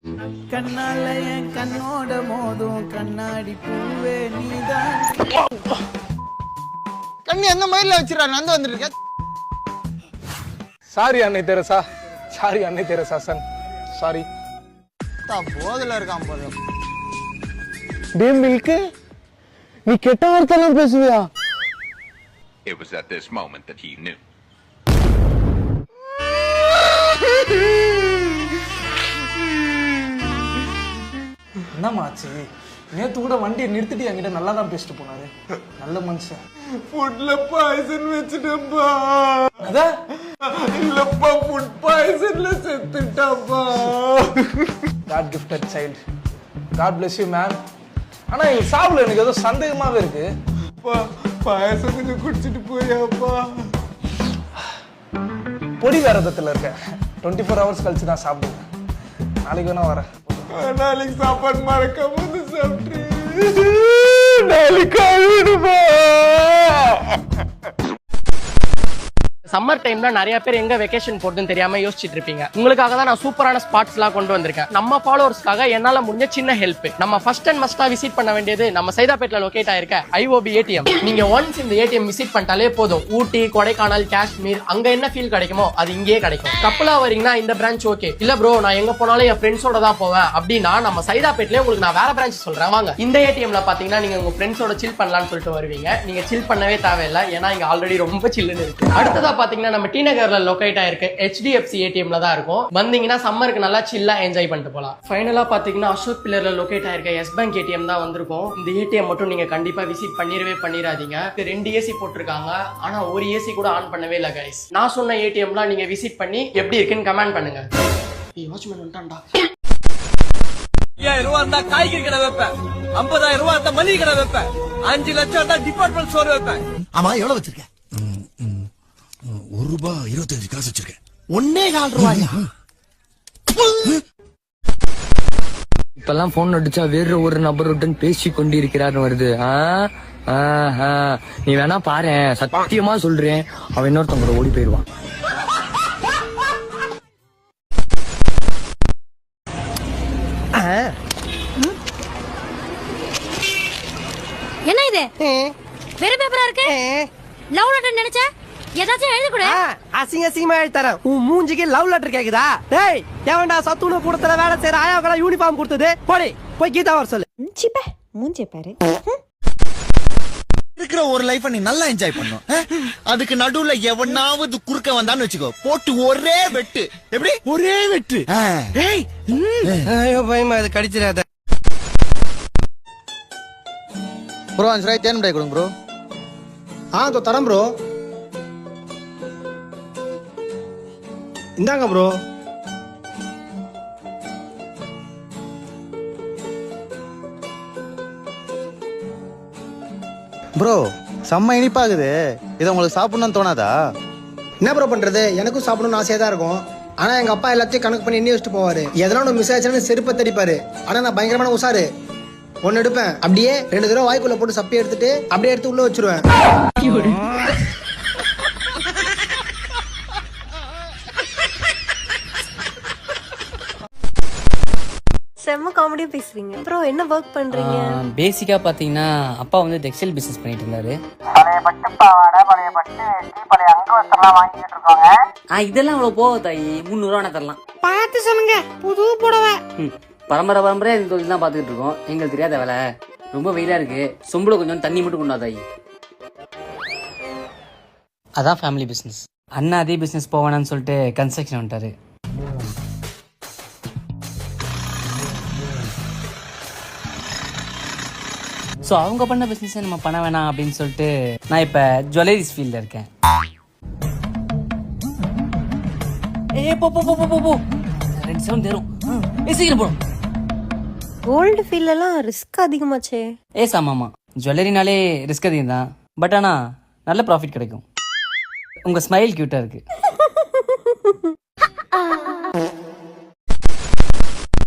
கண்ணால என் கண்ணோட மோதும் கண்ணாடி பூவே நீதான். கண்ணி எங்க மயில வச்சிருக்காரு வந்து வந்துருக்க. சாரி அன்னை தெரசா, சாரி அன்னை தெரசா சன், சாரி. போதுல இருக்கான் போல. டே மில்க், நீ கெட்ட வார்த்தைலாம் பேசுவியா? It was at this moment that he knew. என்னமாச்சு? நேத்து கூட வண்டியை நிறுத்திட்டு என்கிட்ட நல்லா தான் பேசிட்டு போனாரு. நல்ல மனுஷன். ஃபுட்ல பாய்சன் வச்சிட்டப்பா. அதா இல்லப்பா, food பாய்சன்ல செத்துட்டாப்பா. God gifted child. God bless you man. ஆனா இது சாவுல எனக்கு ஏதோ சந்தேகமாவே இருக்கு. பாயசம் கொஞ்சம் குடிச்சிட்டு போயாப்பா. பொடி விரதத்துல இருக்க. 24 hours கழிச்சு தான் சாப்பிடுவேன். நாளைக்கு வேணா வரேன். நாளைக்கு சாப்பாடு மறக்காம வந்து சாப்பிட்டு. நாளைக்கு ஆயிடுமா? சம்மர் டைம்ல நிறைய பேர் எங்க வெக்கேஷன் போறதுன்னு தெரியாம யோசிச்சுட்டு இருப்பீங்க. உங்களுக்காக தான் நான் சூப்பரான ஸ்பாட்ஸ் எல்லாம் கொண்டு வந்திருக்கேன். நம்ம ஃபாலோவர்ஸ்க்காக என்னால முடிஞ்ச சின்ன ஹெல்ப். நம்ம ஃபர்ஸ்ட் அண்ட் மஸ்டா விசிட் பண்ண வேண்டியது நம்ம சைதாப்பேட்ல லொகேட் ஆயிருக்க IOB ATM. நீங்க ஒன்ஸ் இந்த ATM விசிட் பண்ணிட்டாலே போதும், ஊட்டி, கொடைக்கானல், காஷ்மீர் அங்க என்ன ஃபீல் கிடைக்குமோ அது இங்கேயே கிடைக்கும். கப்பலா வரீங்கன்னா இந்த பிரான்ச் ஓகே, இல்ல ப்ரோ நான் எங்க போனாலும் என் ஃப்ரெண்ட்ஸோட தான் போவேன் அப்படின்னா நம்ம சைதாப்பேட்லயே உங்களுக்கு நான் வேற பிரான்ச் சொல்றேன் வாங்க. இந்த ATMல பாத்தீங்கன்னா நீங்க உங்க ஃப்ரெண்ட்ஸோட சில் பண்ணலாம்னு சொல்லிட்டு வருவீங்க. நீங்க சில் பண்ணவே தேவையில்லை, ஏன்னா இங்க ஆல்ரெடி ரொம்ப சில்லுன்னு இருக்கு. அடுத்ததா பாத்தீங்கன்னா நம்ம டி நகர்ல லொகேட் ஆயிருக்கு HDFC ATMல தான் இருக்கும். வந்தீங்கன்னா சம்மருக்கு நல்லா சில்லா என்ஜாய் பண்ணிட்டு போலாம். ஃபைனலா பாத்தீங்கன்னா அசோக் பில்லர்ல லொகேட் ஆயிருக்க எஸ் பேங்க் ATM தான் வந்திருக்கும். இந்த ATM மட்டும் நீங்க கண்டிப்பா விசிட் பண்ணிராதீங்க. 2 AC போட்டிருக்காங்க, ஆனா ஒரு AC கூட ஆன் பண்ணவே இல்ல கைஸ். நான் சொன்ன ATMலாம் நீங்க விசிட் பண்ணி எப்படி இருக்குன்னு கமெண்ட் பண்ணுங்க. வாட்ச்மேன் வந்துட்டான்டா. 5000 ரூபாய் இருந்தா காய்கறி கடை வைப்பேன், 50000 ரூபாய் இருந்தா மளிகை கடை வைப்பேன், 5 லட்சம் இருந்தா டிபார்ட்மெண்ட் ஸ்டோர் வைப்பேன். ஆமா எவ்வளவு வச்சிருக்க? ₹1.25 வச்சிருக்கேன். 1.25 ரூபாயா? இப்பெல்லாம் போன் அடிச்சா வேற ஒரு நபருடன் பேசி கொண்டிருக்கிறார்னு வருது. நீ வேணா பாரு, சத்தியமா சொல்றேன், அவன் இன்னொருத்தவங்க கூட ஓடி போயிருவான். என்ன இது வேற பேப்பரா இருக்கு? லவ் லெட்டர் நினைச்ச ஏதாச்சும் எழுதி கூட. அசிங்க அசிங்கமா எழுதி தரேன். உன் மூஞ்சிக்கு லவ் லெட்டர் கேக்குதா? டேய் எவன்டா சத்துணவு கூடத்துல வேலை செய்யற ஆயாவுக்கு யூனிஃபார்ம் கொடுத்தது? போடி போய் கீதா வர சொல்லு. சிப்ப மூஞ்சி பாரு. இருக்கிற ஒரு லைஃப நீ நல்லா என்ஜாய் பண்ணும். அதுக்கு நடுவுல எவனாவது குறுக்க வந்தான்னு வச்சுக்கோ, போட்டு ஒரே வெட்டு. எப்படி? ஒரே வெட்டு. டேய் ஐயோ பயமா, இது கடிச்சிராத. ப்ரோ அஞ்சு ரூபாய் தேன் மிட்டாய் கொடுங்க ப்ரோ. தோ தரேன் ப்ரோ. இந்தாங்க ப்ரோ. ப்ரோ செம்ம இனிப்பாகுது, இதை உங்களுக்கு சாப்பிடணும்னு தோணாதா? என்ன ப்ரோ பண்றது, எனக்கும் சாப்பிடணும்னு ஆசையா தான் இருக்கும். ஆனா எங்க அப்பா எல்லாத்தையும் கணக்கு பண்ணி எண்ணி வச்சுட்டு போவாரு. எதனா ஒன்று மிஸ் ஆச்சுன்னு செருப்பை தடிப்பாரு. ஆனா நான் பயங்கரமான உசாரு. ஒன்னு எடுப்பேன், அப்படியே 2 தடவை வாய்க்குள்ள போட்டு சப்பி எடுத்துட்டு அப்படியே எடுத்து உள்ள வச்சிருவேன். செம்ம காமெடியா பேசுறீங்க. அப்புறம் என்ன வர்க் பண்றீங்க? பேசிக்கா பாத்தீங்கன்னா அப்பா வந்து டெக்ஸ்டைல் பிசினஸ் பண்ணிட்டு இருந்தாரு. இதெல்லாம் அவ்வளவு போக தாயி, 300 ரூபா தரலாம். பார்த்து சொல்லுங்க, புது புடவை. பரம்பரை இந்த தொழில் தான் பாத்துக்கிட்டு இருக்கோம். எங்களுக்கு தெரியாத வேலை. ரொம்ப வெயிலா இருக்கு, சொம்புல கொஞ்சம் தண்ணி மட்டும் கொண்டாதாயி. அதான் ஃபேமிலி பிசினஸ். அண்ணா அதே பிசினஸ் போவானான்னு சொல்லிட்டு கன்ஸ்ட்ரக்ஷன் வந்துட்டாரு. ஸோ அவங்க பண்ண பிசினஸ் நம்ம பண்ண வேணாம் அப்படின்னு சொல்லிட்டு நான் இப்ப ஜுவல்லரிஸ் ஃபீல்ட்ல இருக்கேன். போ 2 செகண்ட் தரும். சீக்கிரம் போடும். கோல்டு ஃபீல்ட் எல்லாம் ரிஸ்க் அதிகமாச்சே. ஆமாமா, ஜுவல்லரினாலே ரிஸ்க் அதிகம் தான். பட் ஆனா நல்ல ப்ராஃபிட் கிடைக்கும். உங்க ஸ்மைல் கியூட்டா இருக்கு.